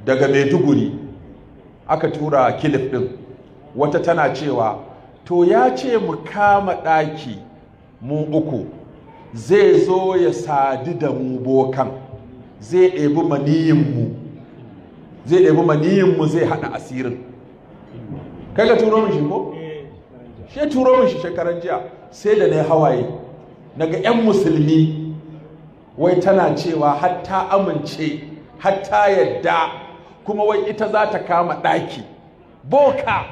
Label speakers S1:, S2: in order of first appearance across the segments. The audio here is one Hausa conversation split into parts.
S1: daga Maiduguri aka tura kilif din, wata tana cewa to ya ce mu kama ɗaki mu uku, zai zo ya sadu da mu bokan, zai ɗebi maniyinmu zai haɗa asirin. Kai ka turo min shi ko? Shi turo min shi shekaran jiya, sai da na hawaye naga 'yan musulmi wai tana cewa hatta amince hatta yadda, kuma wai ita za ta kama ɗaki boka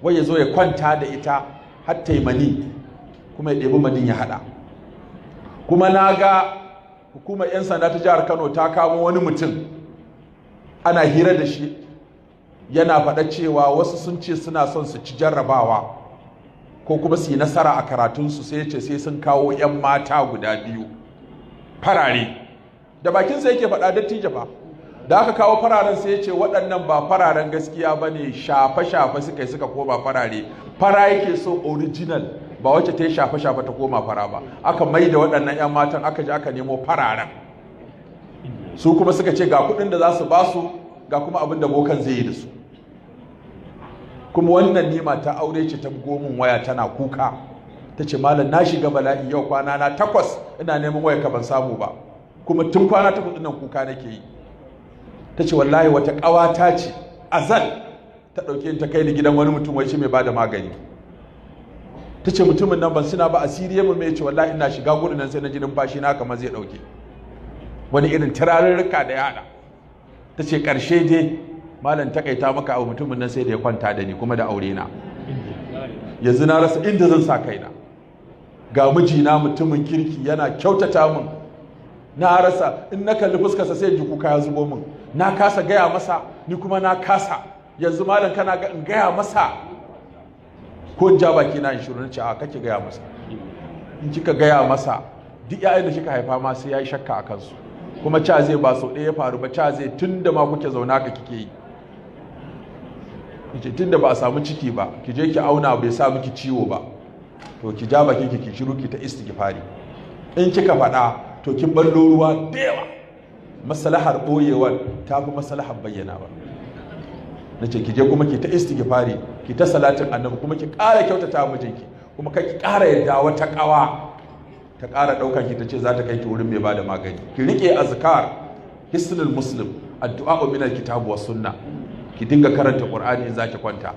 S1: wai ya zo ya kwanta da ita hatta yi mani, kuma ya ɗebi manin ya haɗa. Kuma na ga hukumar 'yan sanda ta jihar Kano ta kamo wani mutum ana hira da shi, yana faɗa cewa wasu sun ce suna son su ci jarrabawa ko kuma su yi nasara a karatunsu, sai ce sai sun kawo 'yan mata guda 2 farare, da bakinsa yake faɗa dattijo fa. Da aka kawo fararen sai ya ce waɗannan ba fararen gaskiya ba ne, shafe-shafe suka yi suka koma farare, fara yake so original, ba wacce ta yi shafe-shafe ta koma fara ba. Aka mai da waɗannan 'yan matan aka je aka nemo fararen, su kuma suka ce ga kuɗin da za su ba su, ga kuma abin da bokan zai yi da su. Kuma wannan nima ta aure ce ta gomin waya tana kuka, ta ce malam na shiga bala'i yau kwana na 8 ina neman waya ka ban samu ba, kuma tun kwana 8 nan kuka nake yi. Ta ce wallahi wata ƙawata ce azal ta ɗauke ta kai ni gidan wani mutum wai shi mai bada magani. Ta ce mutumin nan ban suna ba, asiri mu mai ce wallahi ina shiga gurin nan sai na ji numfashi na kamar zai ɗauke, wani irin turarurruka da yada. Ta ce ƙarshe dai malam takaita maka abu, mutumin nan sai da ya kwanta da ni kuma da aure na, yanzu na rasa inda zan sa kaina. Ga mijina mutumin kirki yana kyautata min, na rasa in na kalli fuskarsa sai ji kuka ya zubo min, na kasa gaya masa, ni kuma na kasa. Yanzu malam kana ga in gaya masa ko in ja baki na in shiru? Na ce a kake gaya masa, in kika gaya masa duk 'ya'yan da kika haifa ma sai ya yi shakka a kansu, kuma ca zai ba sau ɗaya ya faru ba, ca zai tun da ma kuke zauna ka kike yi. Ki tun da ba a samu ciki ba ki je ki auna bai sa miki ciwo ba, to ki ja baki ki shiru ki ta istighfari. In kika faɗa to kin ballo ruwa da yawa, maslahar ɓoyewar ta fi maslahar bayyana ba. Na ce ki je kuma ki ta istighfari, ki ta salatin annabi, kuma ki ƙara kyautata mijinki, kuma ki ƙara yadda wata ƙawa ta ƙara ɗaukar ki ta ce za ta kai ki wurin mai bada magani. Ki riƙe azkar, hisnul muslim, addu'a min alkitabu was sunna, ki dinga karanta qur'ani in za ki kwanta.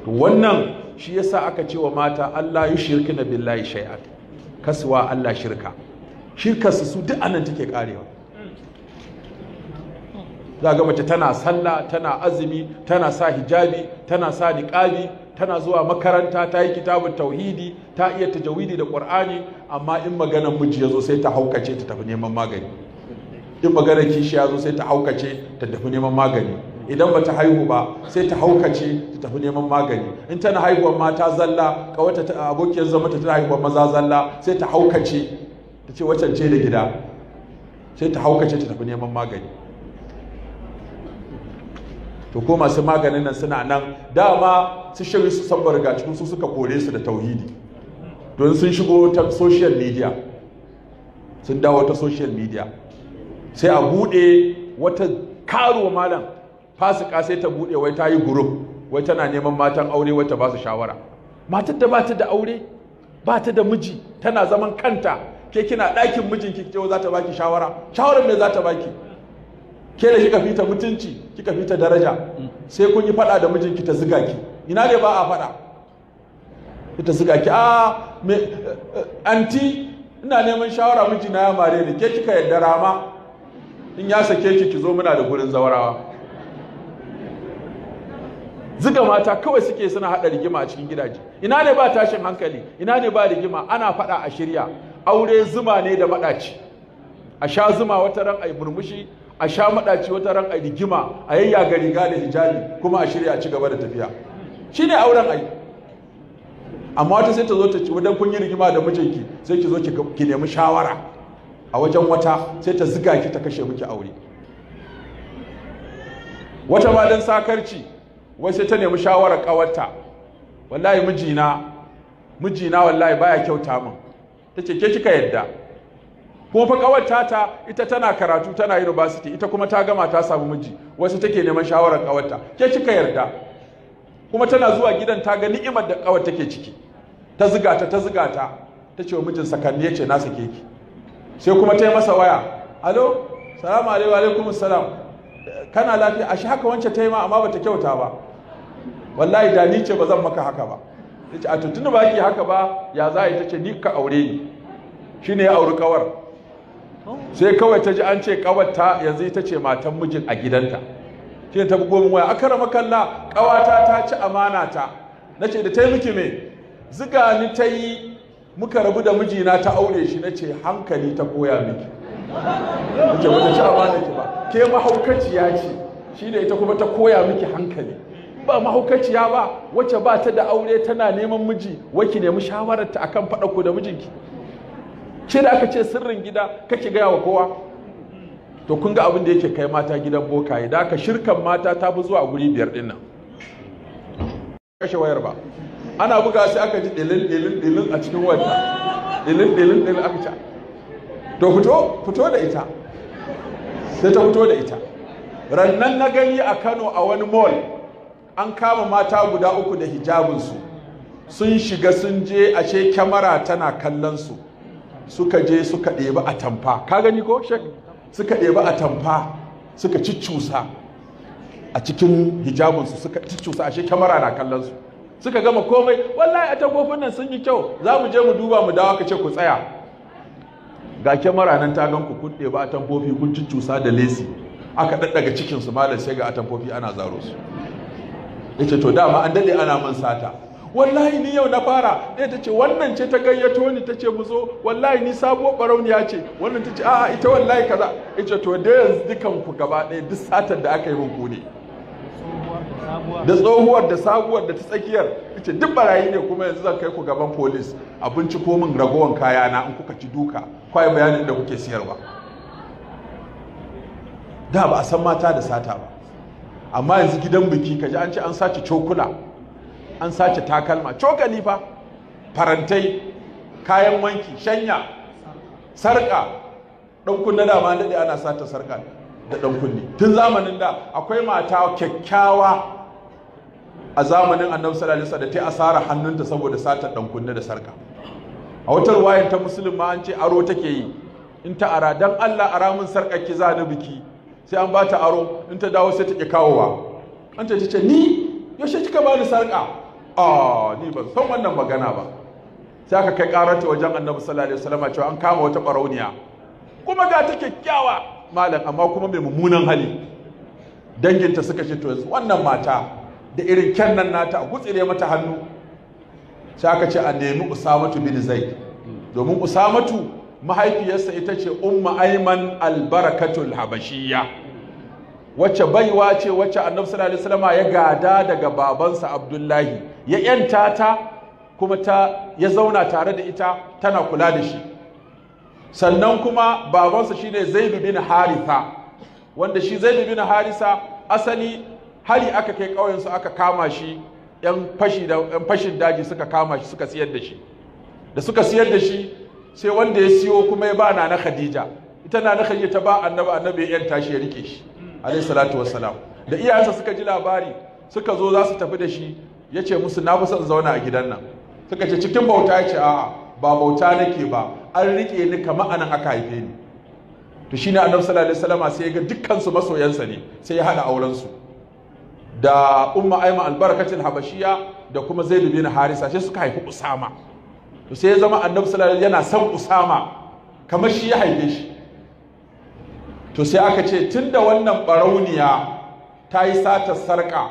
S1: To wannan shi yasa aka ce wa mata Allah yushrikuna billahi shay'an, kaswa Allah shirka. Shirkarsu su duk anan take karewa. Za ga mace tana sallah, tana azumi, tana sa hijabi, tana sa niqabi, tana zuwa makaranta, ta yi kitabun tauhidi, ta iya tajawidi da qur'ani, amma in maganar miji yazo sai ta haukace ta tafi neman magani. In maganar kishi yazo sai ta haukace ta tafi neman magani. Idan bata haihu ba sai ta haukace ta tafi neman magani. In tana haihuwar mata zalla, kawata abokiyar zama ta tana haihuwar maza zalla, sai ta haukace ta ce wacan ce da gida, sai ta haukace ta tafi neman magani. To ko masu maganin nan suna nan, dama su shiri su san barga cikin su suka kore su da tauhidi, don sun shigo ta social media, sun dawo ta social media, sai a bude wata karuwa malam fasika, sai ta bude wai ta yi group, wai tana neman matan aure wata ba su shawara. Matar da ba ta da aure, ba ta da miji, tana zaman kanta, ke kina ɗakin mijinki kike za ta baki shawara. Shawarar me za ta baki? Ke da kika fita mutunci, kika fita daraja, sai kun yi fada da mijinki ta ziga ki. Ina ne ba a fada? Ta ziga ki, anti ina neman shawara, mijina ya mare ni, ke kika yadda rama, in ya sake ki zo muna da gurin zawarawa. Ziga mata kawai suke suna hada rigima a cikin gidaje. Ina ne ba tashin hankali, ina ne ba rigima, ana fada a shirya. Aure zuma ne da madaci, a sha zuma wata ran ai murmushi, a sha madaci wata ran ai rigima, a yayyaga riga da hijabi, kuma a shirya a ci gaba da tafiya. Shine auren ai. Amma wata sai ta zo ta ci, wadan kun yi rigima da mijinki sai ki zo ki nemi shawara a wajen wata, sai ta ziga ki ta kashe miki aure. Wata ma dan sakarci wai sai ta nemi shawarar kawarta, wallahi mijina wallahi baya kyauta min. Ta ce ke kika yadda, kuma fa kawar tata ita tana karatu tana university, ita kuma ta gama ta samu miji, wasu take neman shawarar kawarta, ke kika yarda, kuma tana zuwa gidan ta ga ni'imar da kawar take ciki, ta ziga ta ce wa mijin sakanni, yace na sake ki. Sai kuma ta yi masa waya, alo salamu alaikum, alaikum salam, kana lafiya? Ashe haka wance ta yi ma, amma bata kyauta ba, wallahi da ni ce ba zan maka haka ba. Yace a tutun ba ki haka ba, ya za yi? Tace ni ka aure ni. Shine ya auri kawar. Sai kawai ta ji an ce kawar ta yanzu ita ce matan mijin a gidanta. Shine ta bugo min waya, akarama kalla, kawata ta ci amana ta. Nace da ta yi miki me? Ziga ni ta yi, muka rabu da mijina ta aure shi. Nace hankali ta koya miki. Nace bata ci amana ki ba, ke mahaukaciya ce, shine ita kuma ta koya miki hankali. Ba mahaukaciya ba wacce ba ta da aure tana neman miji, waki nemi shawararta akan faɗa ku da mijinki. Ce da aka ce sirrin gida kake gaya wa kowa. To kun ga abin da yake kai mata gidan bokaye, da aka shirkan mata ta fi zuwa guri 5 din nan. Kashe wayar ba, ana buga sai aka ji dilin a cikin wata, dilin aka ce to fito da ita. Sai ta fito da ita. Rannan na gani a Kano a wani mall, an kama mata guda 3 da hijabinsu, sun shiga sun je, ashe kyamara tana kallon su, suka je suka ɗebi atamfa. Ka gani ko shek? Suka ɗebi atamfa suka ciccusa a cikin hijabinsu, suka ciccusa, ashe kyamara na kallon su. Suka gama komai, wallahi atamfofin nan sun yi kyau, za mu je mu duba mu dawo. Ka ce ku tsaya, ga kyamara nan ta gan ku kun ɗebi atamfofi kun ciccusa da lesi, aka ɗaɗɗaga cikinsu malam, sai ga atamfofi ana zaro su. Yace to dama an dade ana man sata, wallahi ni yau na fara. Ɗaya ta ce wannan ce ta gayyato ni, ta ce mu zo, wallahi ni sabuwar barauniya ce, wannan ta ce a'a ita wallahi kaza. Yace to da yanzu dukan ku gaba ɗaya duk satar da aka yi min ku ne, da tsohuwar da sabuwar da ta tsakiyar. Yace duk barayi ne, kuma yanzu zan kai ku gaban police a binciko min ragowan kaya na, in kuka ci duka kwai bayanin da kuke siyarwa. Da ba a san mata da sata ba, amma yanzu gidan biki kaji an ce an sace cokula, an sace takalma, cokali fa, farantai, kayan wanki, shanya, sarka, dan kunne. Da ma dade ana sata sarka da dan kunne tun zamanin da. Akwai mata kyakkyawa a zamanin Annabi sallallahu alaihi wasallam da ta asara hannunta saboda satar dan kunne da sarka. A wata ruwayar ta Muslim ma an ce aro take yi, in ta ara dan Allah ara mun sarka ki za ni biki, sai an bata aro, in ta dawo sai ta ki kawowa. An ta ce ni yaushe kika bani sarka? Ni ban san wannan magana ba. Sai aka kai karanta wajen Annabi sallallahu alaihi wasallam cewa an kama wata barauniya, kuma ga ta kyakkyawa malam, amma kuma mai mummunan hali. Danginta suka ce to yanzu wannan mata da irin kyan nan nata a gutsire mata hannu. Sai aka ce a nemi Usamatu bin Zaid, domin Usamatu mahaifiyarsa ita ce Ummu Ayman al-Barakatul Habashiyya, wacce baiwa ce wacce Annabi sallallahu alaihi wasallam ya gada daga babansa Abdullahi, ya yanta ta kuma ya zauna tare da ita tana kula da shi. Sannan kuma babansa shine Zaid bin Haritha, wanda shi Zaid bin Haritha asali hari aka kai ƙauyensu aka kama shi, yan fashin daji suka kama shi suka siyar da shi. Da suka siyar da shi sai wanda ya siyo kuma ya ba na Khadija, ita na Khadija ta ba annabi ya yanta shi ya rike shi alayhi salatu wassalam. Da iyayensa suka ji labari suka zo za su tafi da shi, ya ce musu na fi son zauna a gidan nan. Suka ce cikin bauta? Ya ce a'a ba bauta nake ba, an rike ni kamar anan aka haife ni. To shine Annabi sallallahu alaihi wasallam sai ya ga dukkan su masoyansa ne, sai ya hada auren su da Ummu Ayman al-Barakatul Habashiyya da kuma Zaid bin Harisa, sai suka haifi Usama. To sai ya zama Annabi sallallahu alaihi wasallam yana son Usama kamar shi ya haife shi. To sai aka ce tunda wannan barauniya ta yi satar sarka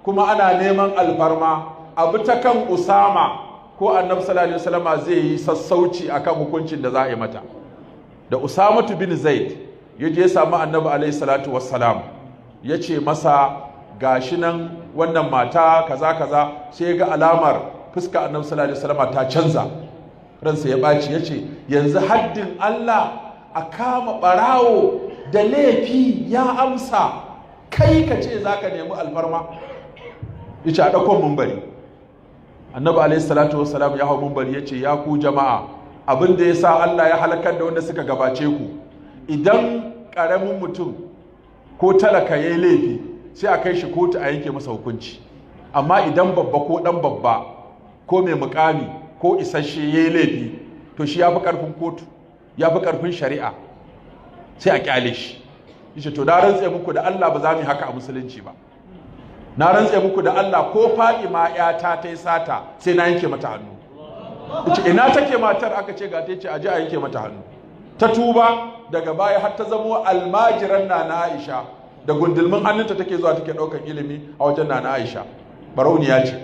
S1: kuma ana neman alfarma abu ta kan Usama, ko Annabi sallallahu alaihi wasallam zai yi sassauci akan hukuncin da za a yi mata. Da Usamatu bin Zaid ya je ya samu Annabi alaihi salatu wassalam, ya ce masa gashi nan wannan mata kaza kaza, sai ga alamar fuska Annabi sallallahu alaihi wasallam ta canza, ransa ya baci, ya ce yanzu haddin Allah a kama barawo da laifi ya amsa, kai ka ce za ka nemi alfarma? Ya ce a ɗaukon mumbari. Annabi alaihi salatu wassalam ya hau mumbari ya ce ya ku jama'a, abin da ya sa Allah ya halakar da wanda suka gabace ku, idan ƙaramin mutum ko talaka ya yi laifi sai a kai shi kotu a yanke masa hukunci, amma idan babba ko ɗan babba ko mai mukami ko isasshe ya yi laifi to shi ya fi ƙarfin kotu, ya fi ƙarfin shari'a, sai a ƙyale shi. Yace to na rantse muku da Allah ba za mu yi haka a musulunci ba, na rantse muku da Allah ko Fatima ƴata ta yi sata sai na yanke mata hannu. Yace ina take matar? Aka ce ga ta ce aje a yanke mata hannu. Ta tuba daga baya har ta zamo almajiran na Aisha, da gundulmin hannunta take zuwa take ɗaukar ilimi a wajen na Aisha, barauniya ce.